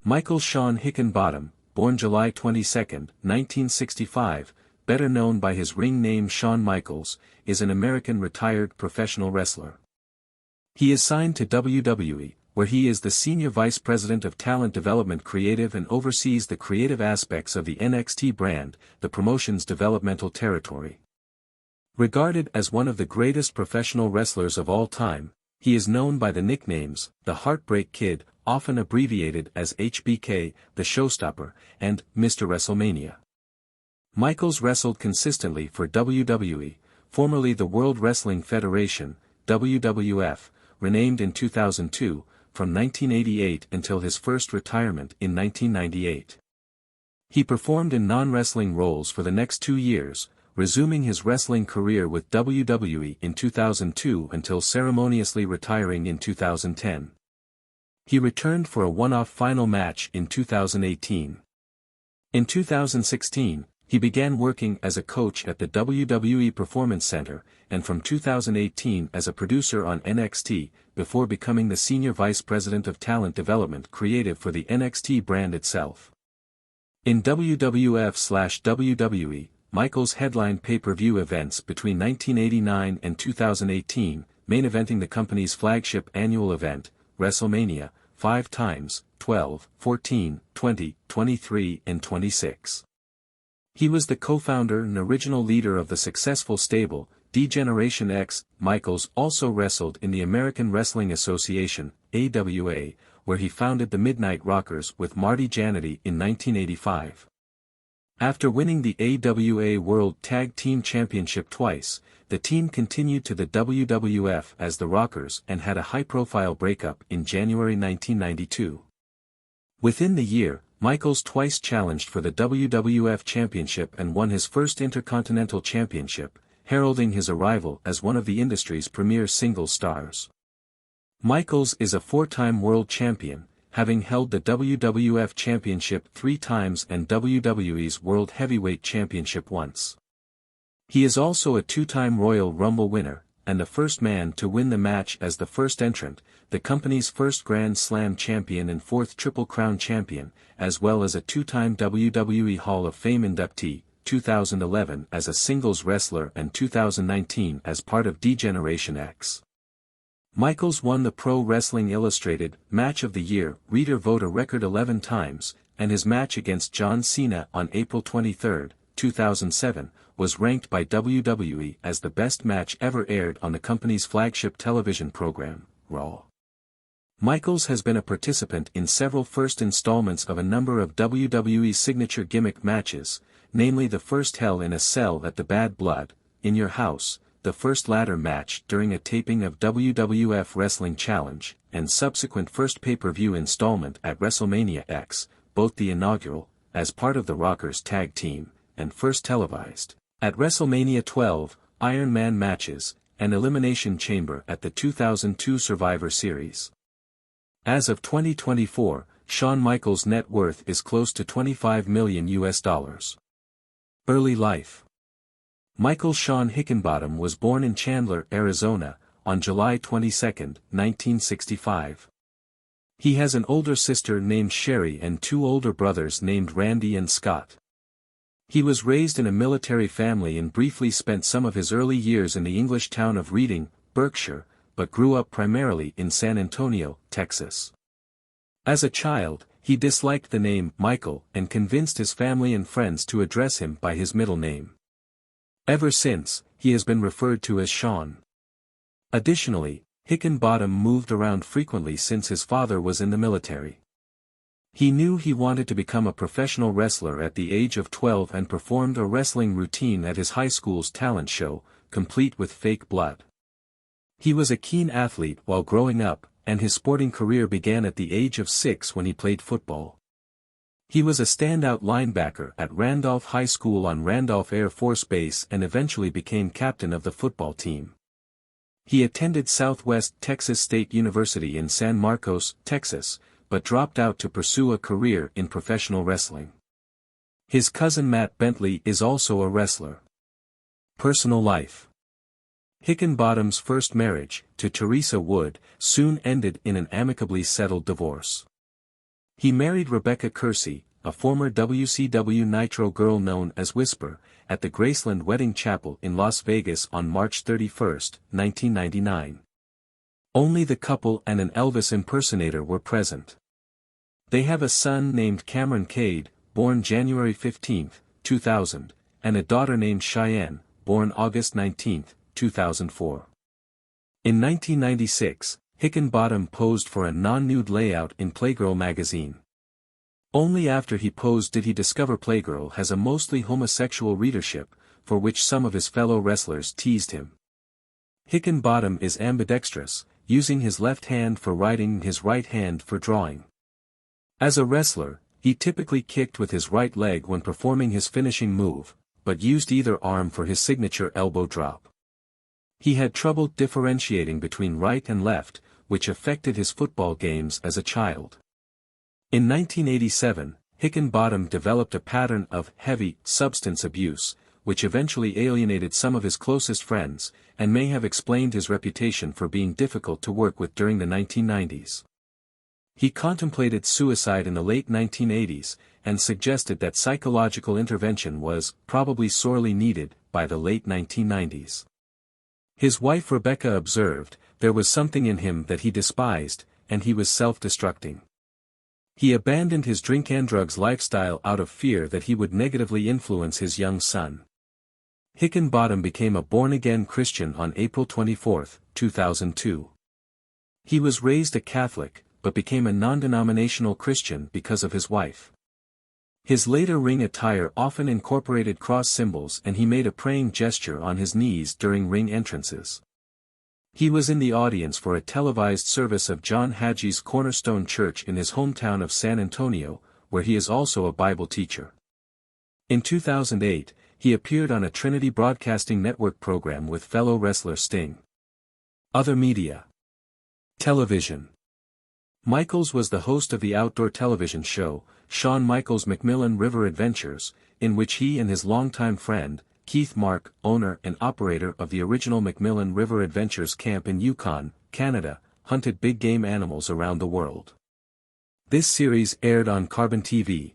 Michael Shawn Hickenbottom, born July 22, 1965, better known by his ring name Shawn Michaels, is an American retired professional wrestler. He is signed to WWE, where he is the Senior Vice President of Talent Development Creative and oversees the creative aspects of the NXT brand, the promotion's developmental territory. Regarded as one of the greatest professional wrestlers of all time, he is known by the nicknames, the Heartbreak Kid, often abbreviated as HBK, the Showstopper, and Mr. WrestleMania. Michaels wrestled consistently for WWE, formerly the World Wrestling Federation, WWF, renamed in 2002, from 1988 until his first retirement in 1998. He performed in non-wrestling roles for the next 2 years, resuming his wrestling career with WWE in 2002 until ceremoniously retiring in 2010. He returned for a one-off final match in 2018. In 2016, he began working as a coach at the WWE Performance Center, and from 2018 as a producer on NXT, before becoming the Senior Vice President of Talent Development Creative for the NXT brand itself. In WWF/WWE, Michaels headlined pay-per-view events between 1989 and 2018, main eventing the company's flagship annual event, WrestleMania, 5 times, 12, 14, 20, 23 and 26. He was the co-founder and original leader of the successful stable, D-Generation X. Michaels also wrestled in the American Wrestling Association, AWA, where he founded the Midnight Rockers with Marty Jannetty in 1985. After winning the AWA World Tag Team Championship twice, the team continued to the WWF as the Rockers and had a high-profile breakup in January 1992. Within the year, Michaels twice challenged for the WWF Championship and won his first Intercontinental Championship, heralding his arrival as one of the industry's premier singles stars. Michaels is a 4-time world champion, having held the WWF Championship 3 times and WWE's World Heavyweight Championship once. He is also a 2-time Royal Rumble winner, and the first man to win the match as the first entrant, the company's first Grand Slam champion and 4th Triple Crown champion, as well as a 2-time WWE Hall of Fame inductee, 2011 as a singles wrestler and 2019 as part of D-Generation X. Michaels won the Pro Wrestling Illustrated Match of the Year reader vote a record 11 times, and his match against John Cena on April 23, 2007, was ranked by WWE as the best match ever aired on the company's flagship television program, Raw. Michaels has been a participant in several first installments of a number of WWE's signature gimmick matches, namely the first Hell in a Cell at the Bad Blood, In Your House, the first ladder match during a taping of WWF Wrestling Challenge, and subsequent first pay-per-view installment at WrestleMania X, both the inaugural, as part of the Rockers tag team, and first televised, at WrestleMania 12, Iron Man matches, and Elimination Chamber at the 2002 Survivor Series. As of 2024, Shawn Michaels' net worth is close to $25 million. Early life. Michael Shawn Hickenbottom was born in Chandler, Arizona, on July 22, 1965. He has an older sister named Sherry and 2 older brothers named Randy and Scott. He was raised in a military family and briefly spent some of his early years in the English town of Reading, Berkshire, but grew up primarily in San Antonio, Texas. As a child, he disliked the name Michael and convinced his family and friends to address him by his middle name. Ever since, he has been referred to as Shawn. Additionally, Hickenbottom moved around frequently since his father was in the military. He knew he wanted to become a professional wrestler at the age of 12 and performed a wrestling routine at his high school's talent show, complete with fake blood. He was a keen athlete while growing up, and his sporting career began at the age of 6 when he played football. He was a standout linebacker at Randolph High School on Randolph Air Force Base and eventually became captain of the football team. He attended Southwest Texas State University in San Marcos, Texas, but dropped out to pursue a career in professional wrestling. His cousin Matt Bentley is also a wrestler. Personal life. Hickenbottom's first marriage, to Teresa Wood, soon ended in an amicably settled divorce. He married Rebecca Kersey, a former WCW Nitro girl known as Whisper, at the Graceland Wedding Chapel in Las Vegas on March 31, 1999. Only the couple and an Elvis impersonator were present. They have a son named Cameron Cade, born January 15, 2000, and a daughter named Cheyenne, born August 19, 2004. In 1996, Hickenbottom posed for a non-nude layout in Playgirl magazine. Only after he posed did he discover Playgirl has a mostly homosexual readership, for which some of his fellow wrestlers teased him. Hickenbottom is ambidextrous, using his left hand for writing and his right hand for drawing. As a wrestler, he typically kicked with his right leg when performing his finishing move, but used either arm for his signature elbow drop. He had trouble differentiating between right and left, which affected his football games as a child. In 1987, Hickenbottom developed a pattern of heavy substance abuse, which eventually alienated some of his closest friends, and may have explained his reputation for being difficult to work with during the 1990s. He contemplated suicide in the late 1980s, and suggested that psychological intervention was probably sorely needed by the late 1990s. His wife Rebecca observed, there was something in him that he despised, and he was self-destructing. He abandoned his drink and drugs lifestyle out of fear that he would negatively influence his young son. Hickenbottom became a born-again Christian on April 24, 2002. He was raised a Catholic, but became a non-denominational Christian because of his wife. His later ring attire often incorporated cross symbols, and he made a praying gesture on his knees during ring entrances. He was in the audience for a televised service of John Hagee's Cornerstone Church in his hometown of San Antonio, where he is also a Bible teacher. In 2008, he appeared on a Trinity Broadcasting Network program with fellow wrestler Sting. Other media. Television. Michaels was the host of the outdoor television show, Shawn Michaels' Macmillan River Adventures, in which he and his longtime friend, Keith Mark, owner and operator of the original Macmillan River Adventures camp in Yukon, Canada, hunted big game animals around the world. This series aired on Carbon TV,